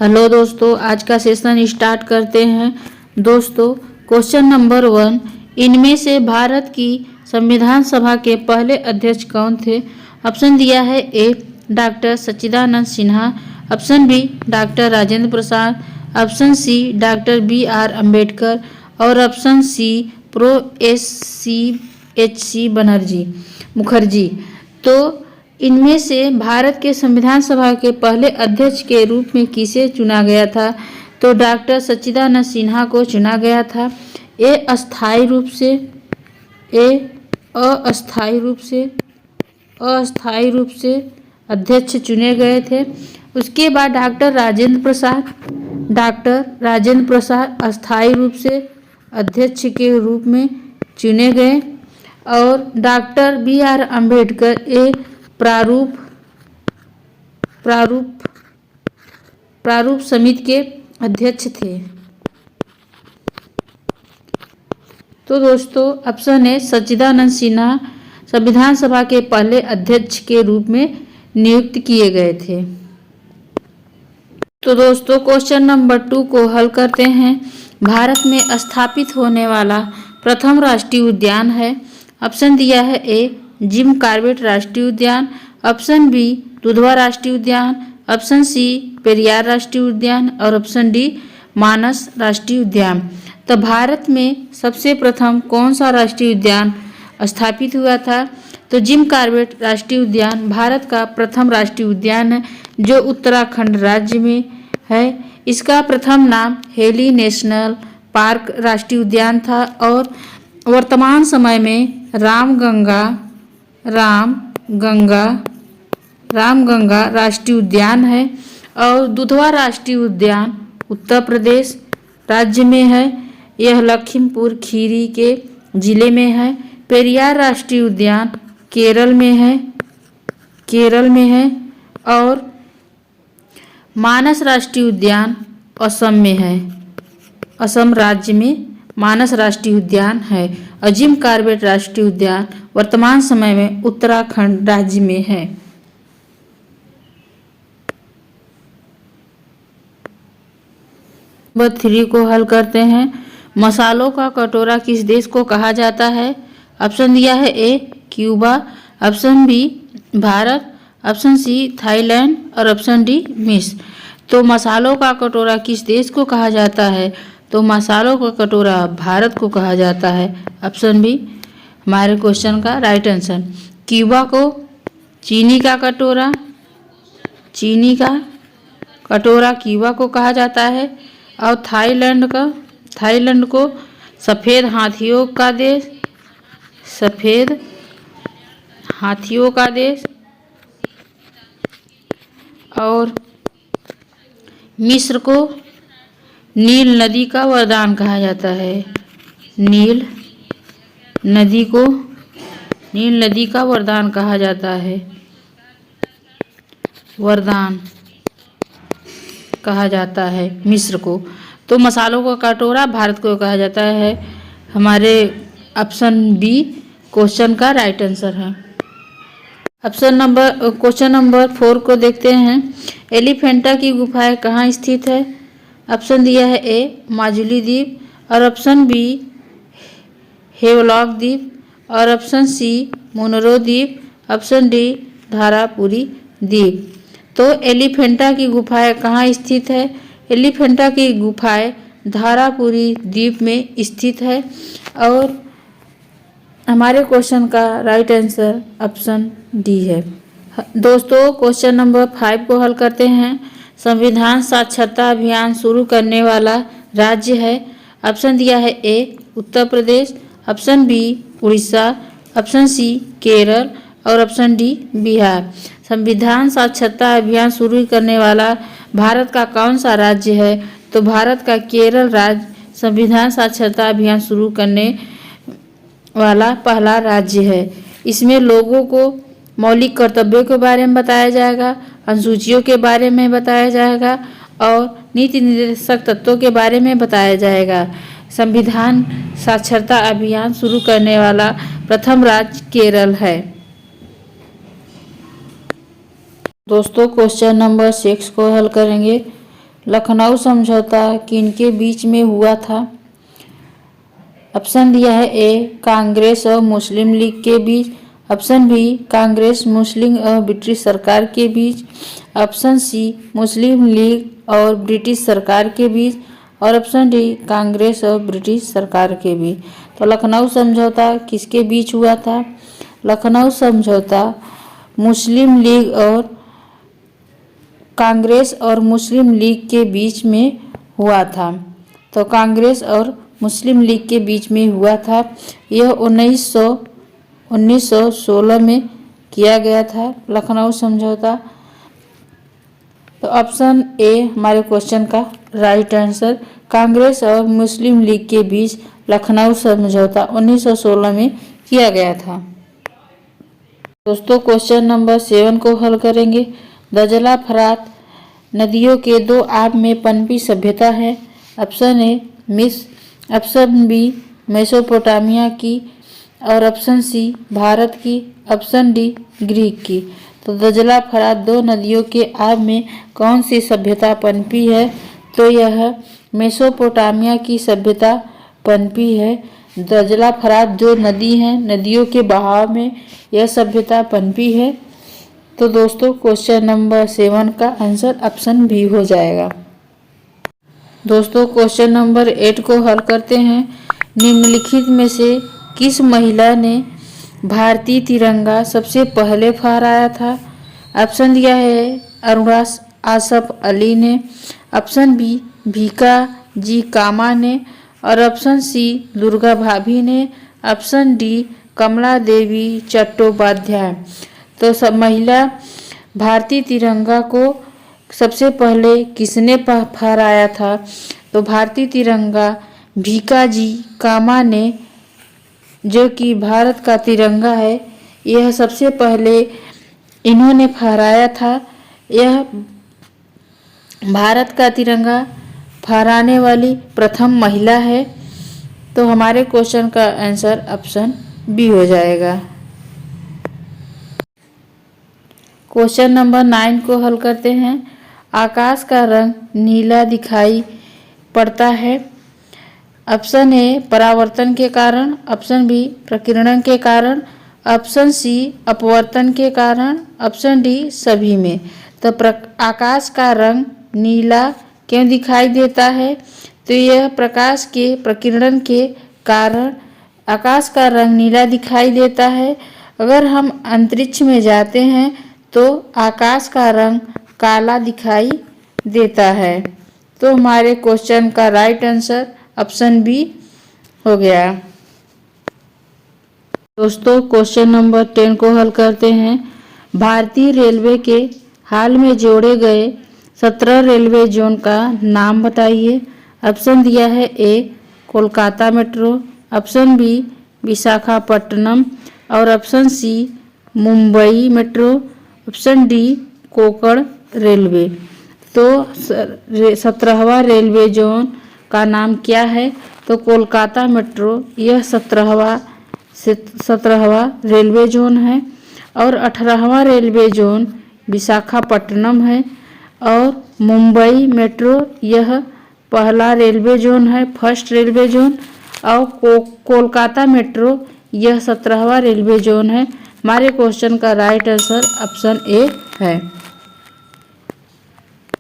Hello दोस्तों, आज का सेशन स्टार्ट करते हैं। दोस्तों, क्वेश्चन नंबर 1, इनमें से भारत की संविधान सभा के पहले अध्यक्ष कौन थे? ऑप्शन दिया है A doctor Sachchidanand Sinha, option B doctor Rajendra Prasad, option C doctor B R. Ambedkar और option C pro S C. Banerjee Mukherjee. तो इनमें से भारत के संविधान सभा के पहले अध्यक्ष के रूप में किसे चुना गया था? तो डॉक्टर सच्चिदानंद सिन्हा को चुना गया था। अस्थायी रूप से अध्यक्ष चुने गए थे। उसके बाद डॉक्टर राजेंद्र प्रसाद अस्थायी रूप से अध्यक्ष के रूप में चुने गए और डॉक्टर बी.आर. अम्बेडकर प्रारूप समिति के अध्यक्ष थे। तो दोस्तों, ऑप्शन है सच्चिदानंद सिन्हा संविधान सभा के पहले अध्यक्ष के रूप में नियुक्त किए गए थे। तो दोस्तों, क्वेश्चन नंबर 2 को हल करते हैं। भारत में स्थापित होने वाला प्रथम राष्ट्रीय उद्यान है। ऑप्शन दिया है ए जिम कॉर्बेट राष्ट्रीय उद्यान, ऑप्शन बी दुधवा राष्ट्रीय उद्यान, ऑप्शन सी पेरियार राष्ट्रीय उद्यान और ऑप्शन डी मानस राष्ट्रीय उद्यान। तो भारत में सबसे प्रथम कौन सा राष्ट्रीय उद्यान स्थापित हुआ था? तो जिम कॉर्बेट राष्ट्रीय उद्यान भारत का प्रथम राष्ट्रीय उद्यान है जो उत्तराखंड राज्य में है। इसका प्रथम नाम हेली नेशनल पार्क राष्ट्रीय उद्यान था और वर्तमान समय में रामगंगा राष्ट्रीय उद्यान है। और दुधवा राष्ट्रीय उद्यान उत्तर प्रदेश राज्य में है। यह लखीमपुर खीरी के जिले में है। पेरियार राष्ट्रीय उद्यान केरल में है और मानस राष्ट्रीय उद्यान असम में है। असम राज्य में मानस राष्ट्रीय उद्यान है और जिम कॉर्बेट राष्ट्रीय उद्यान वर्तमान समय में उत्तराखंड राज्य में है। नंबर 3 को हल करते हैं। मसालों का कटोरा किस देश को कहा जाता है? ऑप्शन दिया है A Cuba, option B Bharat, option C Thailand और ऑप्शन डी मिस्र। तो मसालों का कटोरा किस देश को कहा जाता है? तो मसालों का कटोरा भारत को कहा जाता है। ऑप्शन बी हमारे क्वेश्चन का राइट आंसर। क्यूबा को चीनी का कटोरा क्यूबा को कहा जाता है और थाईलैंड को सफ़ेद हाथियों का देश और मिस्र को नील नदी का वरदान कहा जाता है। नील नदी का वरदान कहा जाता है। वरदान कहा जाता है मिस्र को। तो मसालों का कटोरा भारत को कहा जाता है। हमारे ऑप्शन बी क्वेश्चन का राइट आंसर है। क्वेश्चन नंबर 4 को देखते हैं। एलिफेंटा की गुफाएं कहाँ स्थित है? ऑप्शन दिया है ए माजुली द्वीप और ऑप्शन बी हेवलॉक द्वीप और ऑप्शन सी मुनरो द्वीप, ऑप्शन डी धारापुरी द्वीप। तो एलिफेंटा की गुफाएं कहाँ स्थित है? एलिफेंटा की गुफाएं धारापुरी द्वीप में स्थित है और हमारे क्वेश्चन का राइट आंसर ऑप्शन डी है। दोस्तों, क्वेश्चन नंबर 5 को हल करते हैं। संविधान साक्षरता अभियान शुरू करने वाला राज्य है। ऑप्शन दिया है A Uttar Pradesh, option B Orissa, option C Kerala और ऑप्शन डी बिहार। संविधान साक्षरता अभियान शुरू करने वाला भारत का कौन सा राज्य है? तो भारत का केरल राज्य संविधान साक्षरता अभियान शुरू करने वाला पहला राज्य है। इसमें लोगों को मौलिक कर्तव्यों के बारे में बताया जाएगा, अनुसूचियों के बारे में बताया जाएगा और नीति निर्देशक तत्वों के बारे में बताया जाएगा। संविधान साक्षरता अभियान शुरू करने वाला प्रथम राज्य केरल है। दोस्तों क्वेश्चन नंबर 6 को हल करेंगे। लखनऊ समझौता किनके बीच में हुआ था? ऑप्शन दिया है ए कांग्रेस और मुस्लिम लीग के बीच, ऑप्शन बी कांग्रेस मुस्लिम और ब्रिटिश सरकार के बीच, ऑप्शन सी मुस्लिम लीग और ब्रिटिश सरकार के बीच, और ऑप्शन डी कांग्रेस और ब्रिटिश सरकार के बीच। तो लखनऊ समझौता किसके बीच हुआ था? लखनऊ समझौता मुस्लिम लीग और कांग्रेस और मुस्लिम लीग के बीच में हुआ था। तो कांग्रेस और मुस्लिम लीग के बीच में हुआ था। यह 1916 में किया गया था लखनऊ समझौता। तो ऑप्शन ए हमारे क्वेश्चन का राइट आंसर, कांग्रेस और मुस्लिम लीग के बीच लखनऊ समझौता 1916 में किया गया था। दोस्तों क्वेश्चन नंबर 7 को हल करेंगे। दजला फरात नदियों के दो आब में पनपी सभ्यता है। ऑप्शन ए मिस्र, ऑप्शन बी मेसोपोटामिया की, और ऑप्शन सी भारत की, ऑप्शन डी ग्रीक की। तो दजला फरात दो नदियों के आब में कौन सी सभ्यता पनपी है? तो यह मेसोपोटामिया की सभ्यता पनपी है। दजला फरात जो नदी है, नदियों के बहाव में यह सभ्यता पनपी है। तो दोस्तों क्वेश्चन नंबर 7 का आंसर ऑप्शन बी हो जाएगा। दोस्तों क्वेश्चन नंबर 8 को हल करते हैं। निम्नलिखित में से किस महिला ने भारतीय तिरंगा सबसे पहले फहराया था? ऑप्शन दिया है अरुणा आसफ अली ने, ऑप्शन बी भीका जी कामा ने, और ऑप्शन सी दुर्गा भाभी ने, ऑप्शन डी कमला देवी चट्टोपाध्याय। तो सब महिला भारतीय तिरंगा को सबसे पहले किसने फहराया था? तो भारतीय तिरंगा भीका जी कामा ने, जो कि भारत का तिरंगा है, यह सबसे पहले इन्होंने फहराया था। यह भारत का तिरंगा फहराने वाली प्रथम महिला है। तो हमारे क्वेश्चन का आंसर ऑप्शन बी हो जाएगा। क्वेश्चन नंबर 9 को हल करते हैं। आकाश का रंग नीला दिखाई पड़ता है। ऑप्शन ए परावर्तन के कारण, ऑप्शन बी प्रकीर्णन के कारण, ऑप्शन सी अपवर्तन के कारण, ऑप्शन डी सभी में। तो आकाश का रंग नीला क्यों दिखाई देता है? तो यह प्रकाश के प्रकीर्णन के कारण आकाश का रंग नीला दिखाई देता है। अगर हम अंतरिक्ष में जाते हैं तो आकाश का रंग काला दिखाई देता है। तो हमारे क्वेश्चन का राइट आंसर ऑप्शन बी हो गया। दोस्तों क्वेश्चन नंबर 10 को हल करते हैं। भारतीय रेलवे के हाल में जोड़े गए 17 रेलवे जोन का नाम बताइए। ऑप्शन दिया है A Kolkata metro, option B Visakhapatnam, और option C Mumbai metro, option D Konkan railway. तो 17वां रेलवे जोन का नाम क्या है? तो कोलकाता मेट्रो यह 17वां रेलवे जोन है, और 18वां रेलवे जोन विशाखापट्टनम है, और मुंबई मेट्रो यह पहला रेलवे जोन है, फर्स्ट रेलवे जोन, और कोलकाता मेट्रो यह 17वां रेलवे जोन है। हमारे क्वेश्चन का राइट आंसर ऑप्शन ए है।